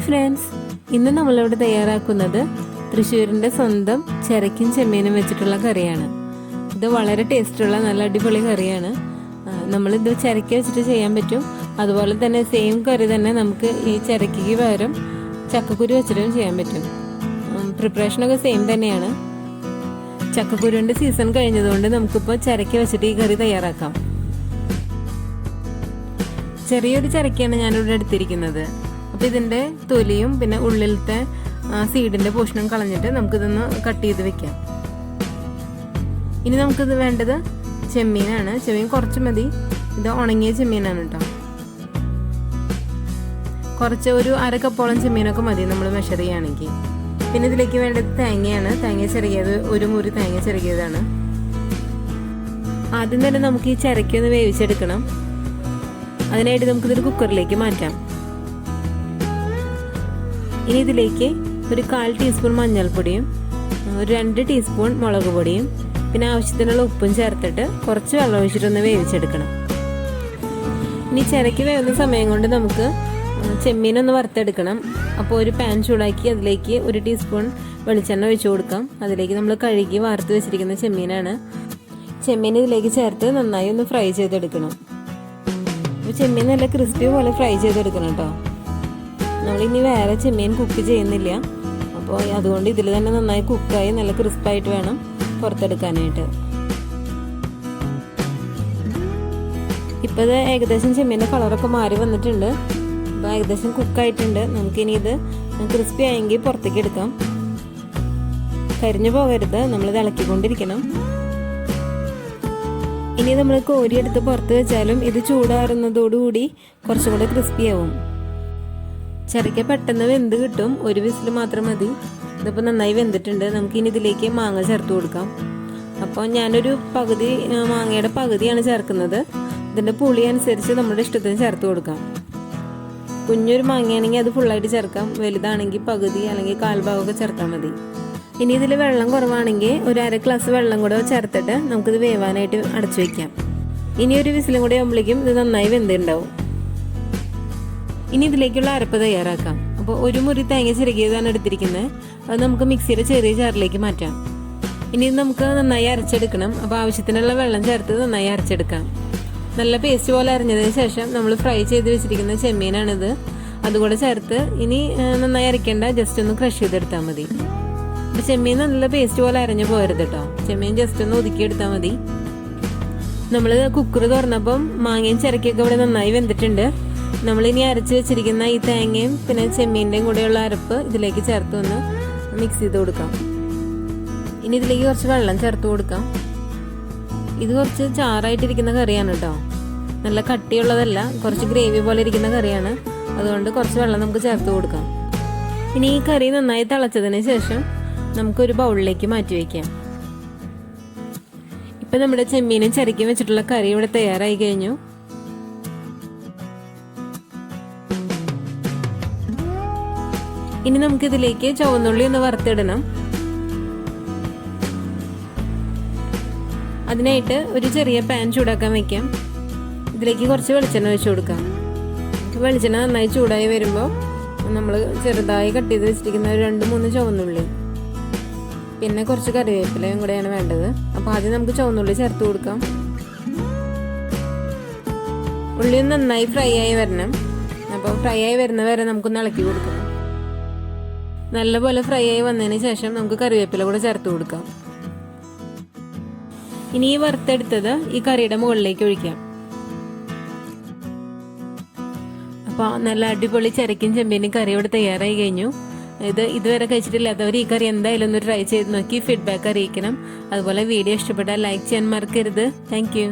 Hi friends, ഇന്ന് നമ്മളിവിടെ തയ്യാറാക്കുന്നത് തൃശ്ശൂരിൻ്റെ സ്വന്തം ചിരക്കും ചെമ്മീനും വെച്ചിട്ടുള്ള കറിയാണ്. ഇത് വളരെ ടേസ്റ്റുള്ള നല്ല അടിപൊളി കറിയാണ്. നമ്മളിത് ചിരക്കി വെച്ചിട്ട് ചെയ്യാൻ പറ്റും. അതുപോലെ തന്നെ സെയിം കറി തന്നെ നമുക്ക് ഈ ചിരക്കിക്ക് പകരം ചക്കക്കുരു വെച്ചിട്ടും ചെയ്യാൻ പറ്റും. പ്രിപ്പറേഷനൊക്കെ സെയിം തന്നെയാണ്. ചക്കക്കുരുവിൻ്റെ സീസൺ കഴിഞ്ഞതുകൊണ്ട് നമുക്കിപ്പോൾ ചിരക്കി വെച്ചിട്ട് ഈ കറി തയ്യാറാക്കാം. ചെറിയൊരു ചിരക്കിയാണ് ഞാനിവിടെ എടുത്തിരിക്കുന്നത്. അപ്പോൾ ഇതിൻ്റെ തൊലിയും പിന്നെ ഉള്ളിലത്തെ സീഡിൻ്റെ പോർഷനും കളഞ്ഞിട്ട് നമുക്കിതൊന്ന് കട്ട് ചെയ്ത് വെക്കാം. ഇനി നമുക്കിത് വേണ്ടത് ചെമ്മീനാണ്. ചെമ്മീൻ കുറച്ച് മതി. ഇത് ഉണങ്ങിയ ചെമ്മീനാണ് കേട്ടോ. കുറച്ച് ഒരു അര കപ്പോളം ചെമ്മീനൊക്കെ മതി നമ്മൾ മെഷർ ചെയ്യുകയാണെങ്കിൽ. പിന്നെ ഇതിലേക്ക് വേണ്ടത് തേങ്ങയാണ്. തേങ്ങ ചിരകിയത്, ഒരു മുറി തേങ്ങ ചിരകിയതാണ്. ആദ്യം തന്നെ നമുക്ക് ഈ ചിരക്കൊന്ന് വേവിച്ചെടുക്കണം. അതിനായിട്ട് നമുക്കിതൊരു കുക്കറിലേക്ക് മാറ്റാം. ഇനി ഇതിലേക്ക് ഒരു 1/4 ടീസ്പൂൺ മഞ്ഞൾപ്പൊടിയും ഒരു 2 ടീസ്പൂൺ മുളക് പൊടിയും പിന്നെ ആവശ്യത്തിനുള്ള ഉപ്പും ചേർത്തിട്ട് കുറച്ച് വെള്ളം ഒഴിച്ചിട്ടൊന്ന് വേവിച്ചെടുക്കണം. ഇനി ചിരക്കി വേവുന്ന സമയം കൊണ്ട് നമുക്ക് ചെമ്മീനൊന്ന് വറുത്തെടുക്കണം. അപ്പോൾ ഒരു പാൻ ചൂടാക്കി അതിലേക്ക് 1 ടീസ്പൂൺ വെളിച്ചെണ്ണ ഒഴിച്ചു കൊടുക്കാം. അതിലേക്ക് നമ്മൾ കഴുകി വറുത്ത് വെച്ചിരിക്കുന്ന ചെമ്മീനാണ്. ചെമ്മീൻ ഇതിലേക്ക് ചേർത്ത് നന്നായി ഒന്ന് ഫ്രൈ ചെയ്തെടുക്കണം. അപ്പോൾ ചെമ്മീൻ നല്ല ക്രിസ്പി പോലെ ഫ്രൈ ചെയ്തെടുക്കണം കേട്ടോ. നമ്മളിനി വേറെ ചെമ്മീൻ കുക്ക് ചെയ്യുന്നില്ല. അപ്പോൾ അതുകൊണ്ട് ഇതിൽ തന്നെ നന്നായി കുക്കായി നല്ല ക്രിസ്പായിട്ട് വേണം പുറത്തെടുക്കാനായിട്ട്. ഇപ്പോൾ ഇത് ഏകദേശം ചെമ്മീൻ്റെ കളറൊക്കെ മാറി വന്നിട്ടുണ്ട്. അപ്പോൾ ഏകദേശം കുക്കായിട്ടുണ്ട്. നമുക്കിനി ഇത് ക്രിസ്പി ആയെങ്കിൽ പുറത്തേക്ക് എടുക്കാം. കരിഞ്ഞു പോകരുത്, നമ്മളിത് ഇളക്കിക്കൊണ്ടിരിക്കണം. ഇനി നമ്മൾ കോരിയെടുത്ത് പുറത്ത് വെച്ചാലും ഇത് ചൂടാറുന്നതോടുകൂടി കുറച്ചും കൂടെ ക്രിസ്പി ആവും. ചിരക്ക പെട്ടെന്ന് വെന്ത് കിട്ടും. ഒരു വിസിൽ മാത്രം മതി. ഇതിപ്പോൾ നന്നായി വെന്തിട്ടുണ്ട്. നമുക്കിനി ഇതിലേക്ക് മാങ്ങ ചേർത്ത് കൊടുക്കാം. അപ്പോൾ ഞാനൊരു പകുതി മാങ്ങയുടെ പകുതിയാണ് ചേർക്കുന്നത്. ഇതിൻ്റെ പുളി അനുസരിച്ച് നമ്മുടെ ഇഷ്ടത്തിന് ചേർത്ത് കൊടുക്കാം. കുഞ്ഞൊരു മാങ്ങയാണെങ്കിൽ അത് ഫുള്ളായിട്ട് ചേർക്കാം. വലുതാണെങ്കിൽ പകുതി അല്ലെങ്കിൽ 1/4 ഭാഗമൊക്കെ ചേർത്താൽ മതി. ഇനി ഇതിൽ വെള്ളം കുറവാണെങ്കിൽ ഒരു 1/2 ഗ്ലാസ് വെള്ളം കൂടെ ചേർത്തിട്ട് നമുക്കിത് വേവാനായിട്ട് അടച്ചു വയ്ക്കാം. ഇനി ഒരു വിസിലും കൂടെ ആകുമ്പോഴേക്കും ഇത് നന്നായി വെന്തുണ്ടാവും. ഇനി ഇതിലേക്കുള്ള അരപ്പ് തയ്യാറാക്കാം. അപ്പോൾ ഒരു മുറി തേങ്ങ ചിരകിയതാണ് എടുത്തിരിക്കുന്നത്. അത് നമുക്ക് മിക്സിയുടെ ചെറിയ ജാറിലേക്ക് മാറ്റാം. ഇനി ഇത് നമുക്ക് നന്നായി അരച്ചെടുക്കണം. അപ്പോൾ ആവശ്യത്തിനുള്ള വെള്ളം ചേർത്ത് നന്നായി അരച്ചെടുക്കാം. നല്ല പേസ്റ്റ് പോലെ അരഞ്ഞതിന് ശേഷം നമ്മൾ ഫ്രൈ ചെയ്ത് വെച്ചിരിക്കുന്ന ചെമ്മീനാണിത്. അതുകൂടെ ചേർത്ത് ഇനി നന്നായി അരയ്ക്കേണ്ട, ജസ്റ്റ് ഒന്ന് ക്രഷ് ചെയ്തെടുത്താൽ മതി. അപ്പോൾ ചെമ്മീൻ നല്ല പേസ്റ്റ് പോലെ അരഞ്ഞു പോകരുത് കേട്ടോ. ചെമ്മീൻ ജസ്റ്റ് ഒന്ന് ഒതുക്കിയെടുത്താൽ മതി. നമ്മൾ കുക്കർ തുറന്നപ്പം മാങ്ങയും ചിരക്കൊക്കെ ഇവിടെ നന്നായി വെന്തിട്ടുണ്ട്. നമ്മളിനി അരച്ച് വെച്ചിരിക്കുന്ന ഈ തേങ്ങയും പിന്നെ ചെമ്മീൻ്റെയും കൂടെയുള്ള അരപ്പ് ഇതിലേക്ക് ചേർത്ത് ഒന്ന് മിക്സ് ചെയ്ത് കൊടുക്കാം. ഇനി ഇതിലേക്ക് കുറച്ച് വെള്ളം ചേർത്ത് കൊടുക്കാം. ഇത് കുറച്ച് ചാറായിട്ടിരിക്കുന്ന കറിയാണ് കേട്ടോ. നല്ല കട്ടിയുള്ളതല്ല, കുറച്ച് ഗ്രേവി പോലെ ഇരിക്കുന്ന കറിയാണ്. അതുകൊണ്ട് കുറച്ച് വെള്ളം നമുക്ക് ചേർത്ത് കൊടുക്കാം. ഇനി ഈ കറി നന്നായി തിളച്ചതിന് ശേഷം നമുക്കൊരു ബൗളിലേക്ക് മാറ്റി വയ്ക്കാം. ഇപ്പം നമ്മുടെ ചെമ്മീനും ചിരക്കി വെച്ചിട്ടുള്ള കറി ഇവിടെ തയ്യാറായി കഴിഞ്ഞു. ഇനി നമുക്കിതിലേക്ക് ചുവന്നുള്ളി ഒന്ന് വറുത്തിടണം. അതിനായിട്ട് ഒരു ചെറിയ പാൻ ചൂടാക്കാൻ വയ്ക്കാം. ഇതിലേക്ക് കുറച്ച് വെളിച്ചെണ്ണ ഒഴിച്ചു കൊടുക്കാം. വെളിച്ചെണ്ണ നന്നായി ചൂടായി വരുമ്പോൾ നമ്മൾ ചെറുതായി കട്ട് ചെയ്ത് വെച്ചിരിക്കുന്ന ഒരു 2-3 ചുവന്നുള്ളി പിന്നെ കുറച്ച് കറിവേപ്പിലയും കൂടെയാണ് വേണ്ടത്. അപ്പോൾ ആദ്യം നമുക്ക് ചുവന്നുള്ളി ചേർത്ത് കൊടുക്കാം. ഉള്ളി നന്നായി ഫ്രൈ ആയി വരണം. അപ്പോൾ ഫ്രൈ ആയി വരുന്ന വരെ നമുക്കൊന്ന് ഇളക്കി കൊടുക്കണം. നല്ലപോലെ ഫ്രൈ ആയി വന്നതിന് ശേഷം നമുക്ക് കറിവേപ്പില കൂടെ ചേർത്ത് കൊടുക്കാം. ഇനി ഈ വറുത്തെടുത്തത് ഈ കറിയുടെ മുകളിലേക്ക് ഒഴിക്കാം. അപ്പോൾ നല്ല അടിപൊളി ചിരക്കും ചെമ്മീനും കറി ഇവിടെ തയ്യാറായി കഴിഞ്ഞു. ഇത് ഇതുവരെ കഴിച്ചിട്ടില്ലാത്തവർ ഈ കറി എന്തായാലും ഒന്ന് ട്രൈ ചെയ്ത് നോക്കി ഫീഡ്ബാക്ക് അറിയിക്കണം. അതുപോലെ വീഡിയോ ഇഷ്ടപ്പെട്ടാൽ ലൈക്ക് ചെയ്യാൻ മറക്കരുത്. Thank you.